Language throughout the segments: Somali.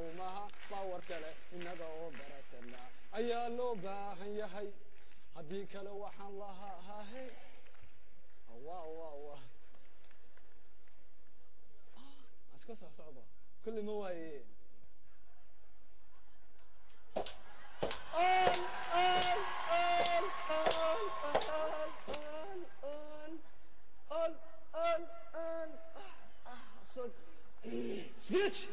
وما باور كله إننا وبرتنا أيا لو باهي هاي هديك لو وحن الله هاي واه واه واه أسكت صعبة كل مواي سكتش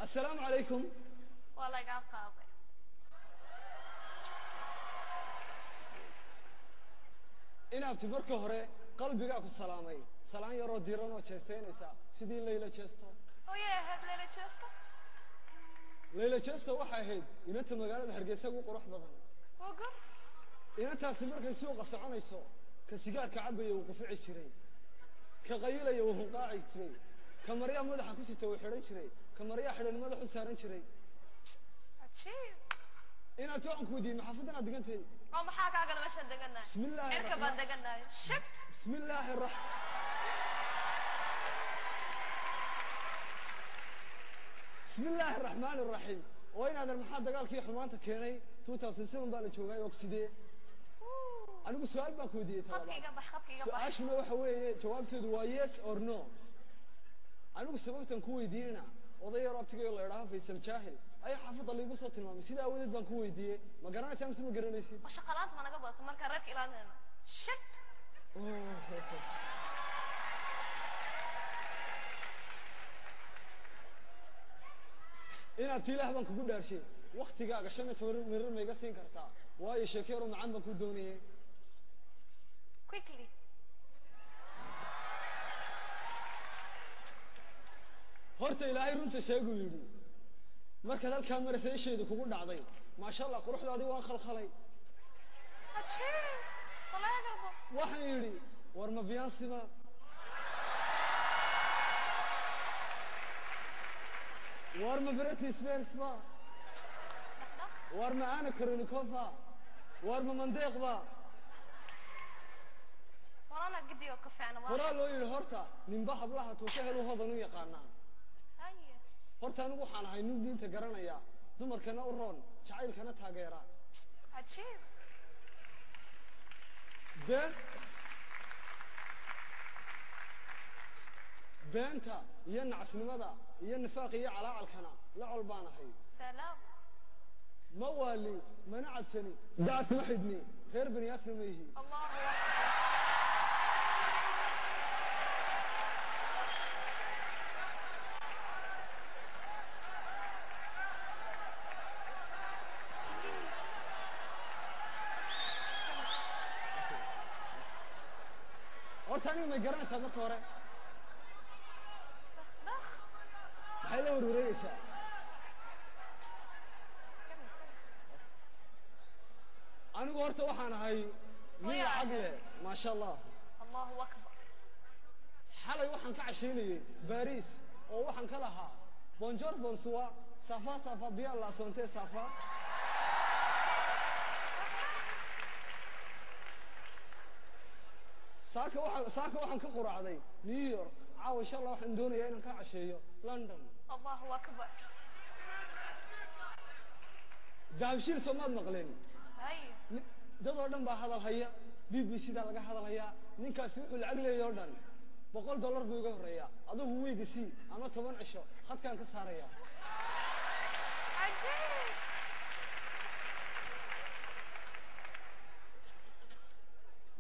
السلام عليكم والله قاعد قاضي إنا بتبرك هره قلبي قاعد السلامي سلام يا روديران وشيستين إسا سيدي ليلى شيستو ويا هاد ليلى شيستو ليلى شيستو waxay ahayd inta magaalada Hargeysa ugu qurux badan وقر inta markay suuqa soconayso ka sigaarka cabayo uu qufici jiray ka qaylayo uu qaaci jiray ka mariya madaxa ku sitay uu xiran jiray ka mariya xiran madaxa u saaran jiray achieve ina toon ku diin xafadana digantay oo maxaa kaaga meesha deganaa bismillaah irka baan deganaa shak bismillaahir rahmaan bismillaahir rahmaanir rahiim oo inaad maxaa dagaalkii xumaanta keenay 2007 baa la joogay ogsidee anigu su'aal baan ku weydiiyay khadkiga bax su'aashuna waxa weeye jawaabteedu waa yes or no anigu sababtan ku weydiinayna oday yar abtiga la yiraahdo Faysal Jaahil ay xafada liigu soo tilmaamay sida awadeed baan ku weydiiyay ma garanaysaa mise ma garanaysid shaqalaad ma naga baato marka rag ilaalinayna shak inaad tiilaha baan kugu dhaarshay waqtigaaga 15 mirir ma iga siin kartaa waayo sheekero macaan baan ku doonayay quickly horta ilaahay runta sheegu yiri marka dalka marayseesheedu kugu dhacday ma sha Allah quruxdaadi waan khalkhalay achieve walaga waxaan yiri war ma biyaansiba war ma British Spence war ma ana Kronikova war ma Mandeqba walaana gidiyo ka fiicna waa loo yiri horta ninba hablaha tuu ka helo hodan u yaqaana haye horta anigu waxaan ahay nin diinta garanaya dumarkana u roon jacaylkana taageera achieve beenta iyo nacasnimada iyo nifaaq iyo calaalkana la colbaan ahay salaam ma wali mana cadsani daas waxidni reer bani asmayihi Allahu akbar horta ma garanaysaa marka hore maxay la warwareegaysaa anigu horta waxaan ahay nin lacag leh ma sha Allah Allahu akbar xalay waxaan ka casheynayay Paris oo waxaan ka lahaa bonjour bonsoir ça va bien la santé ça va saaka waxaan ka quraacday New York caawa insha Allah waxaan doonayaa inaan ka casheeyo London Allahu akbar daawshil Soomaad maqleen hay dad oo dhan baa hadal haya BBC da laga hadal haya ninkaas wuxuu lacag leeyahay oo dhan $100 buu iga horeeyaa adigu weydisi ama 10 cisho khadkaan ka saaraya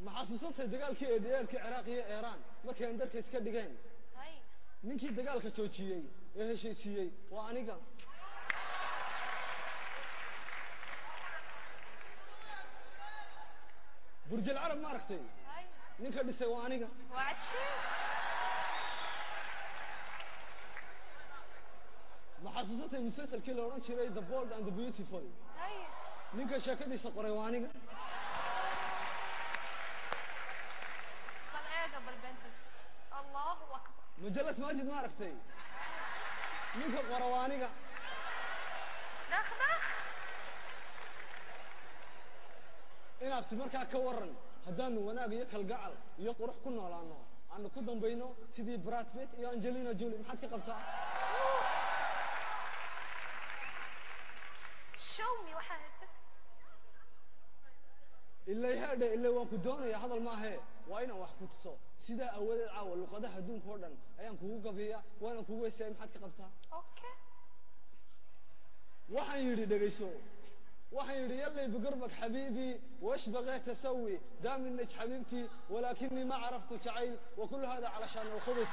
ma xasuusatay dagaalkii eedeelka Ciraaq iyo Iran markay andarka iska dhigeen hay ninkii dagaalka joojiyay ee heshiisiyay waa aniga برج العرب ما ركتي نينك دhisay waa aniga ma xasuusatay musalsalkii la oran jiray The Bold and the Beautiful ninka sheekadiisa qoray waa aniga Allahu akbar majalad Majid ma ragtay ninka qoray waa aniga dakh inaad markaa ka waran haddaanu wanaag iyo kalgacal iyo qurux ku noolaano أنا كودن بينه سيدي براد بيت يا أنجلينا جولي محد كقبتها show me واحد إلا هذا إلا وكدونه يا هذا الماهي وأين وحكوتصو سيدا أول العاول لقدها دون كوردن أيام كوكا فيها وأنا كوكا سيد محد كقبتها okay waxaan yiri dhageyso waxaan yiri yalla biqarbak habibi وايش بغيت اسوي دام انك حبيبتي ولكني ما عرفت تعيل وكل هذا علشان الخبث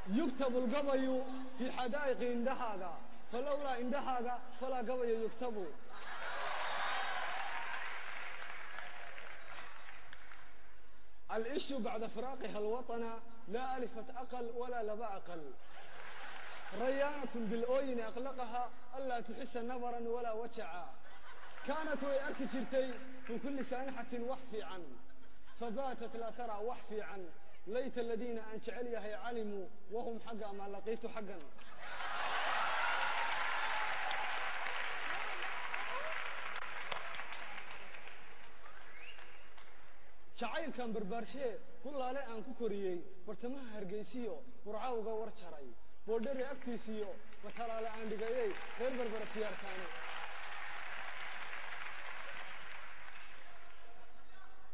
يكتب القبي في حدائق اندهاغا فلولا اندهاغا فلا قبي يكتب العش بعد فراقها الوطن لا ألفت أقل ولا لبا أقل ريانة بالأوين أقلقها ألا تحس نظرا ولا وجعا كانت ويأرك جرتي في كل سانحة وحفي عن فباتت لا ترى وحفي عن ليت الذين أنشعليها علموا وهم حقا ما لقيت حقا شعيل كان بربارشي كل عليه أن كوريي برتمها هرجيسيو برعاوجا ورشراي بودري أكتيسيو وترى على عندي جاي غير بربرتيار كانوا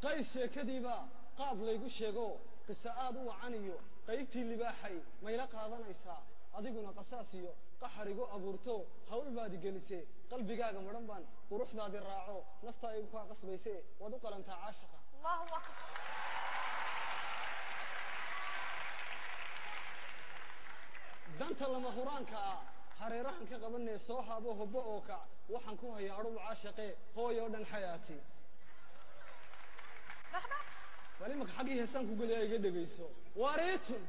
قيس كذبا قابل يقول شيء قصاد وعنيو قيبتي اللي باحي ما يلاقى هذا نيسا أديكونا قصاصيو قحريقو أبورتو هول بادي جلسي قلبي جاga مرنبان وروح ذا الراعو نفطا يبقى قصبيسي ودقل أنت عاشقة الله أكبر دانتا لما هورانكا حريران كقبلني سوحا بوه بوكا وحن كوها يا رب عاشقي هو يودن حياتي لحظة ولي مك حقي هسان كقول يا جد بيسو واريتون